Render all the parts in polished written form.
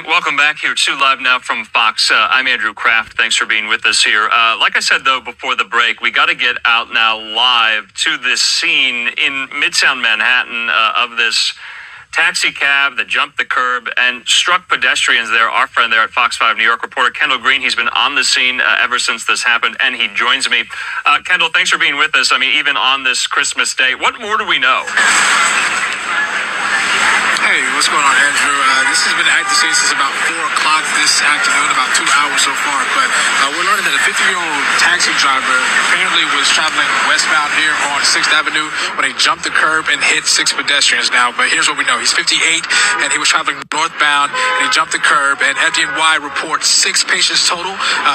Welcome back here to Live Now from Fox. I'm Andrew Kraft. Thanks for being with us here. Like I said, though, before the break, we got to get out now live to this scene in Midtown Manhattan of this taxi cab that jumped the curb and struck pedestrians there. Our friend there at Fox 5 New York, reporter Kendall Green, he's been on the scene ever since this happened, and he joins me. Kendall, thanks for being with us. I mean, even on this Christmas day, what more do we know? Hey, what's going on, Andrew? This has been active since about 4 o'clock this afternoon, about 2 hours so far. But we're learning that a 50-year-old taxi driver apparently was traveling westbound here on 6th Avenue when he jumped the curb and hit 6 pedestrians now. But here's what we know. He's 58, and he was traveling northbound, and he jumped the curb. And FDNY reports 6 patients total,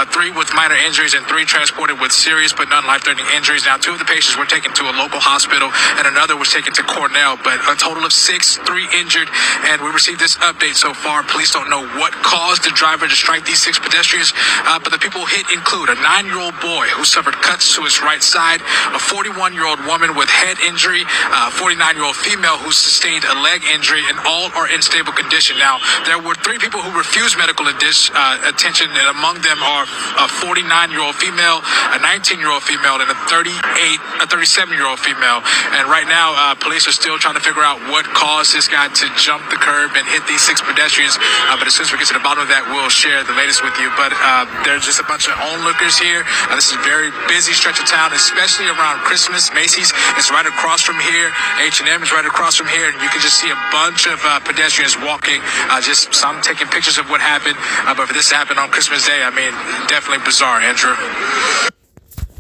3 with minor injuries and 3 transported with serious but non-life-threatening injuries. Now, 2 of the patients were taken to a local hospital, and another was taken to Cornell. But a total of 6, 3 injured. And we received this update so far. Police don't know what caused the driver to strike these 6 pedestrians, but the people hit include a 9-year-old boy who suffered cuts to his right side, a 41-year-old woman with head injury, a 49-year-old female who sustained a leg injury, and all are in stable condition. Now, there were 3 people who refused medical attention, and among them are a 49-year-old female, a 19-year-old female, and a 37-year-old female. And right now, police are still trying to figure out what caused this guy to jump the curb and hit these 6 pedestrians. But as soon as we get to the bottom of that, we'll share the latest with you. But there's just a bunch of onlookers here. This is a very busy stretch of town, especially around Christmas. Macy's is right across from here. H&M is right across from here. And you can just see a bunch of pedestrians walking, just some taking pictures of what happened. But for this to happen on Christmas Day, I mean, definitely bizarre, Andrew.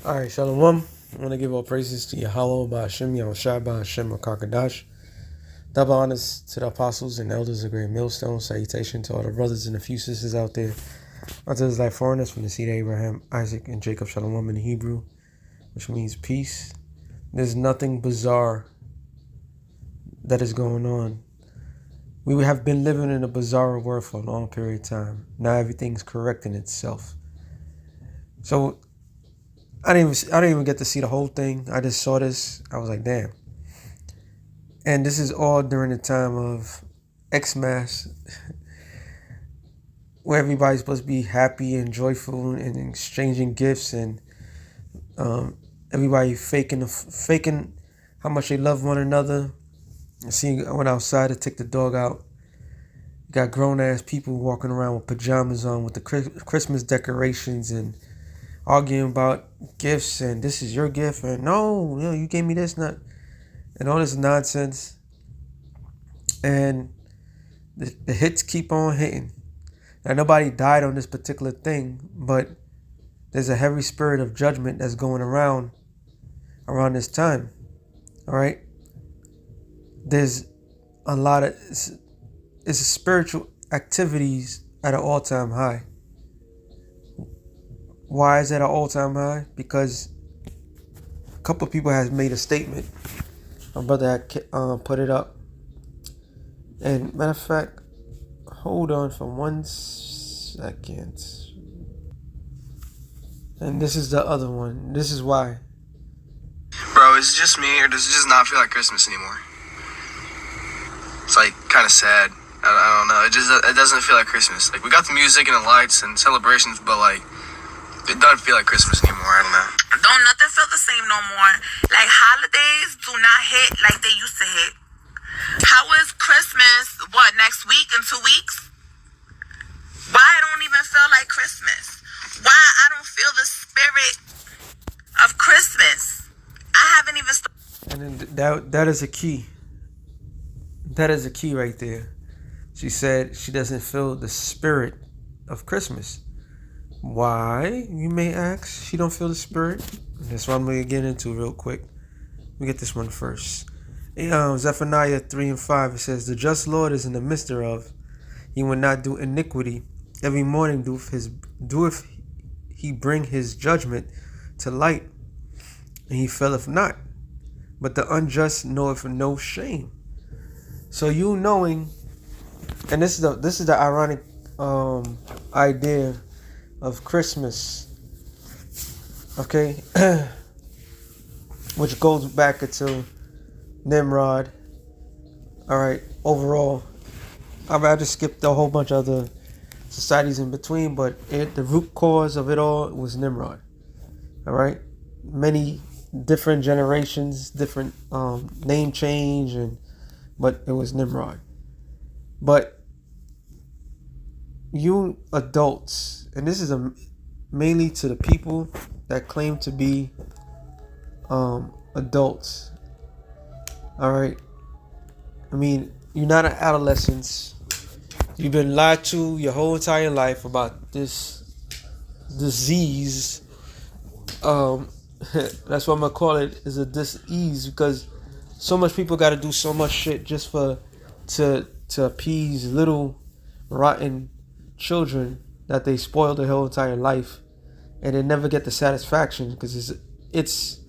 All right, Shalom. I want to give all praises to Yahweh, Ba'ashem, Yahushua, Ba'ashem, Kakadash. Double honors to the apostles and elders of Great Millstone. Salutation to all the brothers and a few sisters out there. Unto those like foreigners from the seed of Abraham, Isaac, and Jacob, Shalom in Hebrew, which means peace. There's nothing bizarre that is going on. We have been living in a bizarre world for a long period of time. Now everything's correcting itself. So I didn't even get to see the whole thing. I just saw this. I was like, damn. And this is all during the time of Xmas, where everybody's supposed to be happy and joyful and exchanging gifts, and everybody faking how much they love one another. I went outside to take the dog out. You got grown-ass people walking around with pajamas on with the Christmas decorations and arguing about gifts, and this is your gift, and no, you gave me this, not... and all this nonsense. And the hits keep on hitting. Now, nobody died on this particular thing, but there's a heavy spirit of judgment that's going around this time. All right? There's a lot of... It's spiritual activities at an all-time high. Why is it at an all-time high? Because a couple of people have made a statement. My brother had put it up. And matter of fact, hold on for 1 second. And this is the other one. This is why. Bro, is it just me, or does it just not feel like Christmas anymore? It's like kind of sad. I don't know. It doesn't feel like Christmas. Like, we got the music and the lights and celebrations, but like, it doesn't feel like Christmas anymore. I don't know. Don't nothing feel the same no more. Like, holidays do not hit like they used to hit. How is Christmas, next week, in 2 weeks? Why I don't even feel like Christmas? Why I don't feel the spirit of Christmas? I haven't even And then that is a key. That is a key right there. She said she doesn't feel the spirit of Christmas. Why, you may ask, she don't feel the spirit? That's what I'm going to get into real quick. Let me get this one first. Zephaniah 3:5, it says, the just Lord is in the midst thereof. He will not do iniquity. Every morning doeth he bring his judgment to light, and he faileth not. But the unjust knoweth no shame. So you knowing, and this is the ironic idea of Christmas, okay, which goes back into Nimrod. All right, overall, I just skipped a whole bunch of other societies in between, but the root cause of it all was Nimrod. All right, many different generations, different name change, but it was Nimrod. But you adults, and this is mainly to the people that claim to be adults. All right, I mean, you're not an adolescent. You've been lied to your whole entire life about this disease. That's what I'm gonna call it, is a disease, because so much people got to do so much shit just to appease little rotten children that they spoil their whole entire life, and they never get the satisfaction because it's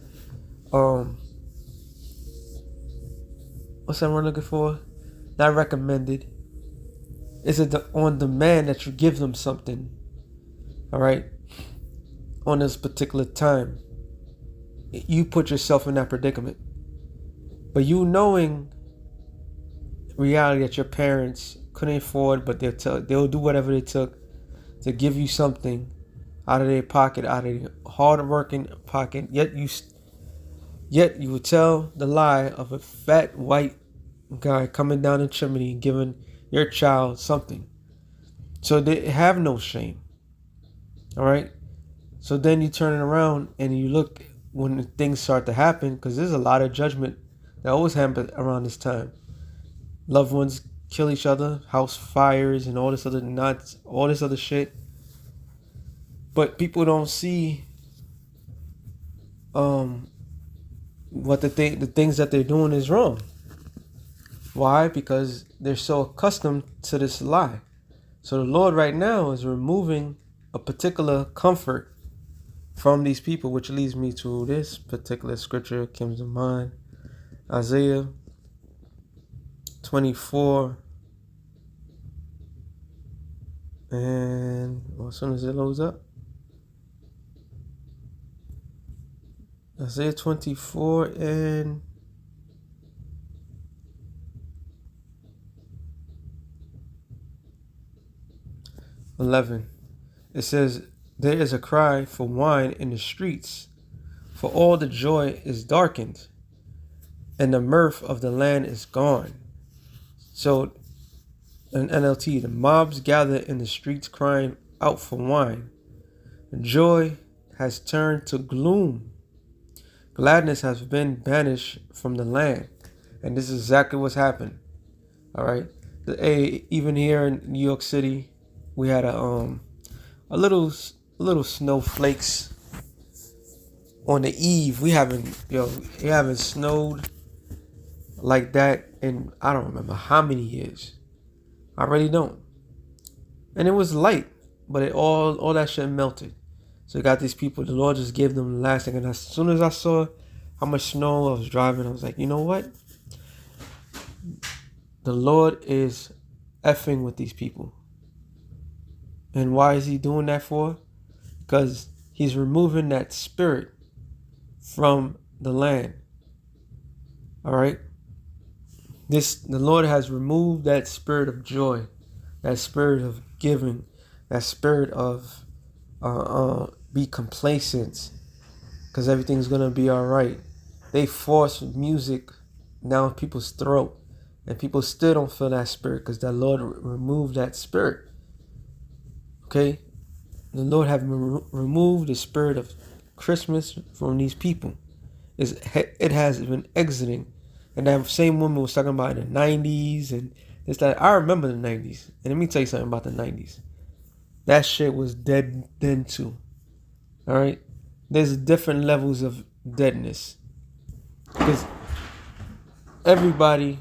what's that word I'm looking for? Not recommended. It's on demand that you give them something. All right, on this particular time, you put yourself in that predicament. But you knowing reality that your parents couldn't afford, but they'll do whatever it took to give you something out of their pocket, out of their hard-working pocket. Yet you would tell the lie of a fat white guy coming down the chimney and giving your child something. So they have no shame. All right. So then you turn it around and you look when things start to happen, because there's a lot of judgment that always happens around this time. Loved ones kill each other, house fires, and all this other nuts, all this other shit. But people don't see what the things that they're doing is wrong. Why? Because they're so accustomed to this lie. So the Lord right now is removing a particular comfort from these people, which leads me to this particular scripture comes to mind. Isaiah 24. And as soon as it loads up, Isaiah 24 and 11. It says, "There is a cry for wine in the streets, for all the joy is darkened, and the mirth of the land is gone." So, in NLT, the mobs gather in the streets crying out for wine. Joy has turned to gloom. Gladness has been banished from the land. And this is exactly what's happened. All right. Even here in New York City, we had a little snowflakes on the eve. It haven't snowed like that in I don't remember how many years. I really don't. And it was light, but all that shit melted. So you got these people, the Lord just gave them the last thing. And as soon as I saw how much snow I was driving, I was like, you know what? The Lord is effing with these people. And why is he doing that for? Because he's removing that spirit from the land. All right? The Lord has removed that spirit of joy, that spirit of giving, that spirit of be complacent because everything's going to be all right. They force music down people's throat, and people still don't feel that spirit because the Lord removed that spirit. Okay? The Lord have removed the spirit of Christmas from these people. It has been exiting. And that same woman was talking about in the 90s and this, that. I remember the 90s. And let me tell you something about the 90s. That shit was dead then too. All right? There's different levels of deadness. Because everybody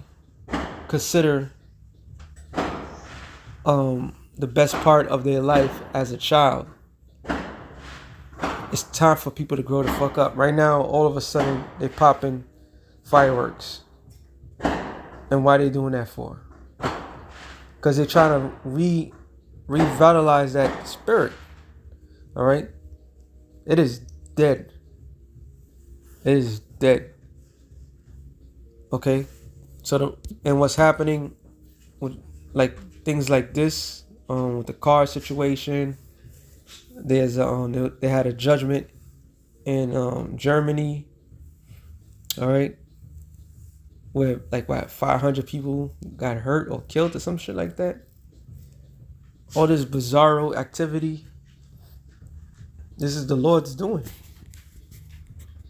consider the best part of their life as a child. It's time for people to grow the fuck up. Right now, all of a sudden, they popping fireworks. And why they doing that for? Because they're trying to revitalize that spirit. All right? It is dead. It is dead. Okay? And what's happening with like things like this with the car situation. There's they had a judgment in Germany. All right, where like what 500 people got hurt or killed or some shit like that. All this bizarro activity. This is the Lord's doing.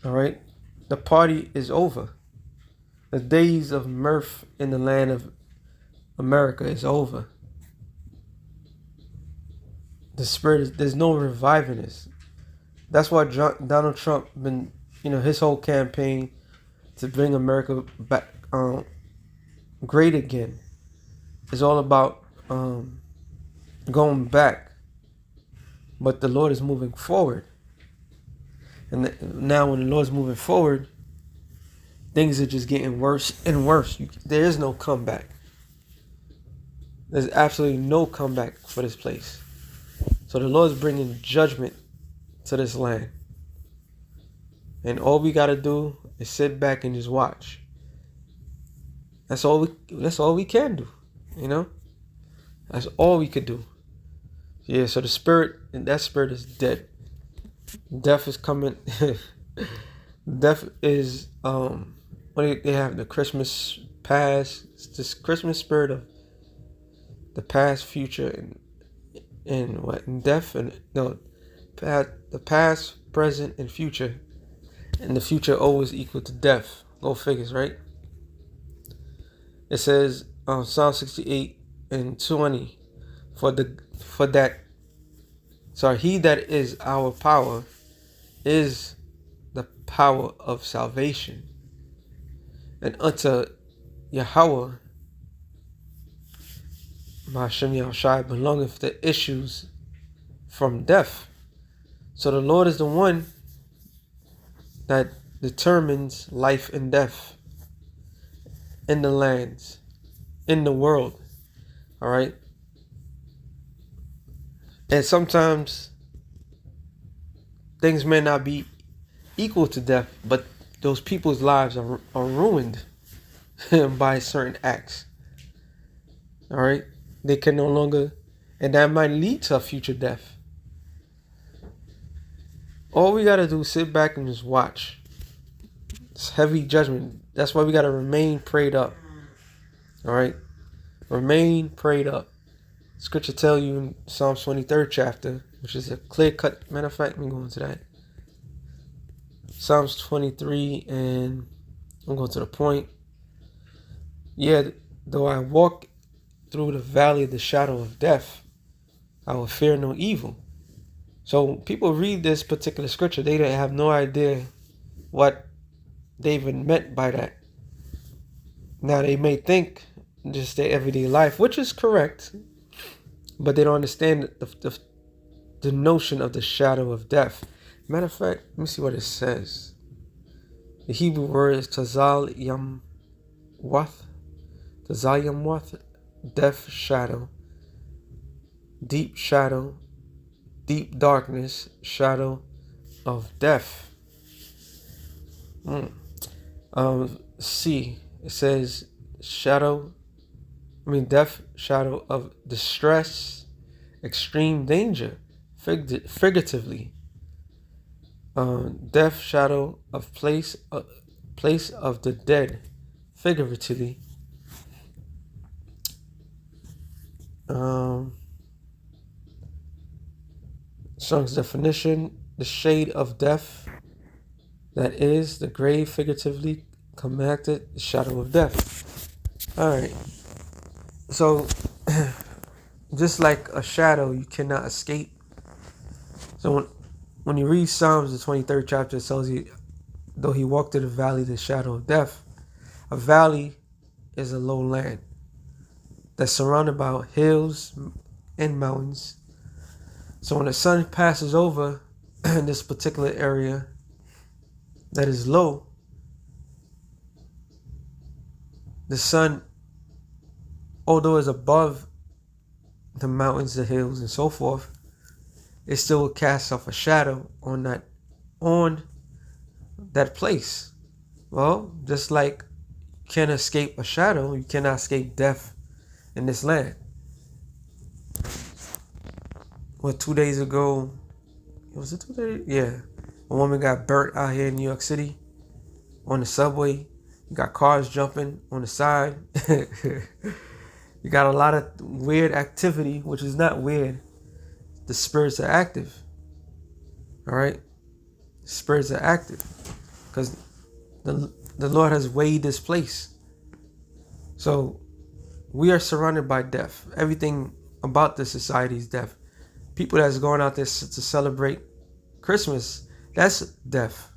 All right, the party is over. The days of mirth in the land of America is over. The spirit is, there's no reviving this. That's why Donald Trump been, his whole campaign to bring America back great again. It's all about going back. But the Lord is moving forward. And now when the Lord's moving forward, things are just getting worse and worse. There is no comeback. There's absolutely no comeback for this place. So the Lord's bringing judgment to this land. And all we got to do is sit back and just watch. That's all we can do, That's all we could do. Yeah, so that spirit is dead. Death is coming. Death is when they have the Christmas past. It's this Christmas spirit of the past, future, and what? And death and no, the past, present, and future. And the future always equal to death. Go figures, right? It says Psalm 68 and 20, he that is our power is the power of salvation. And unto Yahweh, Hashem Yahushai, belongeth the issues from death. So the Lord is the one that determines life and death in the lands, in the world. All right? And sometimes things may not be equal to death, but those people's lives are ruined by certain acts. All right? They can no longer, and that might lead to a future death. All we got to do is sit back and just watch. It's heavy judgment. That's why we got to remain prayed up. All right? Remain prayed up. Scripture tell you in Psalms 23rd chapter, which is a clear-cut, matter of fact, let me go into that. Psalms 23, and I'm going to the point. Yeah, though I walk through the valley of the shadow of death, I will fear no evil. So people read this particular scripture, they have no idea what David meant by that. Now they may think just their everyday life, which is correct, but they don't understand the notion of the shadow of death. Matter of fact, let me see what it says. The Hebrew word is Tazal Yam Wath. Tazal Yam Wath, death shadow, deep darkness, shadow of death. C, it says death, shadow of distress, extreme danger, figuratively. Death, shadow of place of the dead, figuratively. Strong's definition: the shade of death, that is the grave, figuratively connected, the shadow of death. All right. So, just like a shadow, you cannot escape. So when you read Psalms, the 23rd chapter, it tells you, though he walked through the valley of the shadow of death. A valley is a low land that's surrounded by hills and mountains. So when the sun passes over in this particular area that is low, the sun, although it's above the mountains, the hills, and so forth, it still will cast off a shadow on that place. Well, just like you can't escape a shadow, you cannot escape death in this land. 2 days ago? Was it 2 days? Yeah. A woman got burnt out here in New York City on the subway. You got cars jumping on the side. You got a lot of weird activity, which is not weird. The spirits are active. All right? Spirits are active. Because the Lord has weighed this place. So we are surrounded by death. Everything about this society is death. People that's going out there to celebrate Christmas, that's death.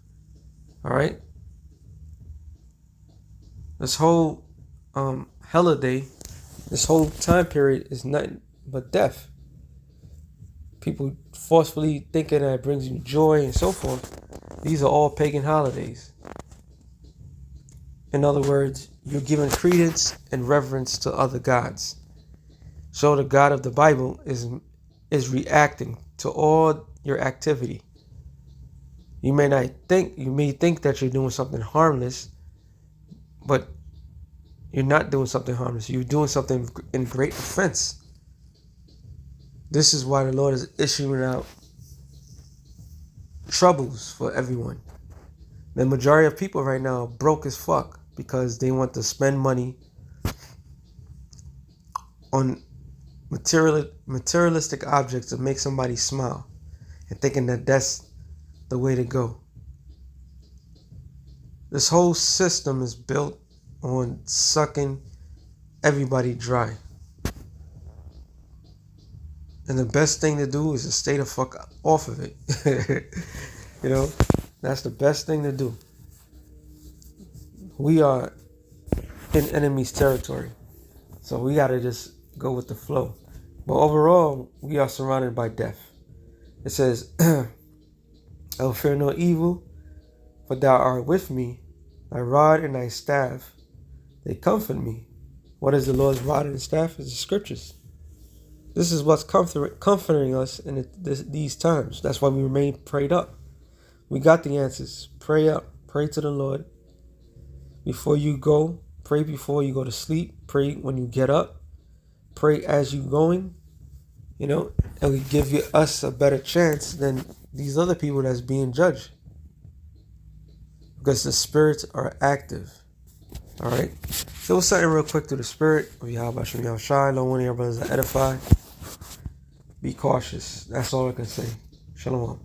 All right? This whole holiday, this whole time period is nothing but death. People forcefully thinking that it brings you joy and so forth. These are all pagan holidays. In other words, you're giving credence and reverence to other gods. So the God of the Bible is reacting to all your activity. You may think that you're doing something harmless, but you're not doing something harmless. You're doing something in great offense. This is why the Lord is issuing out troubles for everyone. The majority of people right now are broke as fuck because they want to spend money on materialistic objects to make somebody smile and thinking that that's the way to go. This whole system is built on sucking everybody dry. And the best thing to do is to stay the fuck off of it. You know, that's the best thing to do. We are in enemy's territory. So we got to just go with the flow. But overall, we are surrounded by death. It says, I will fear no evil, for thou art with me. Thy rod and thy staff, they comfort me. What is the Lord's rod and staff? It's the scriptures. This is what's comforting us in these times. That's why we remain prayed up. We got the answers. Pray up. Pray to the Lord. Before you go, pray before you go to sleep. Pray when you get up. Pray as you're going. You know, it will give us a better chance than these other people that's being judged. Because the spirits are active. Alright? So what's something real quick to the spirit of Yahweh Shem Yahushai. Lord, one of your brothers are edified. Be cautious. That's all I can say. Shalom.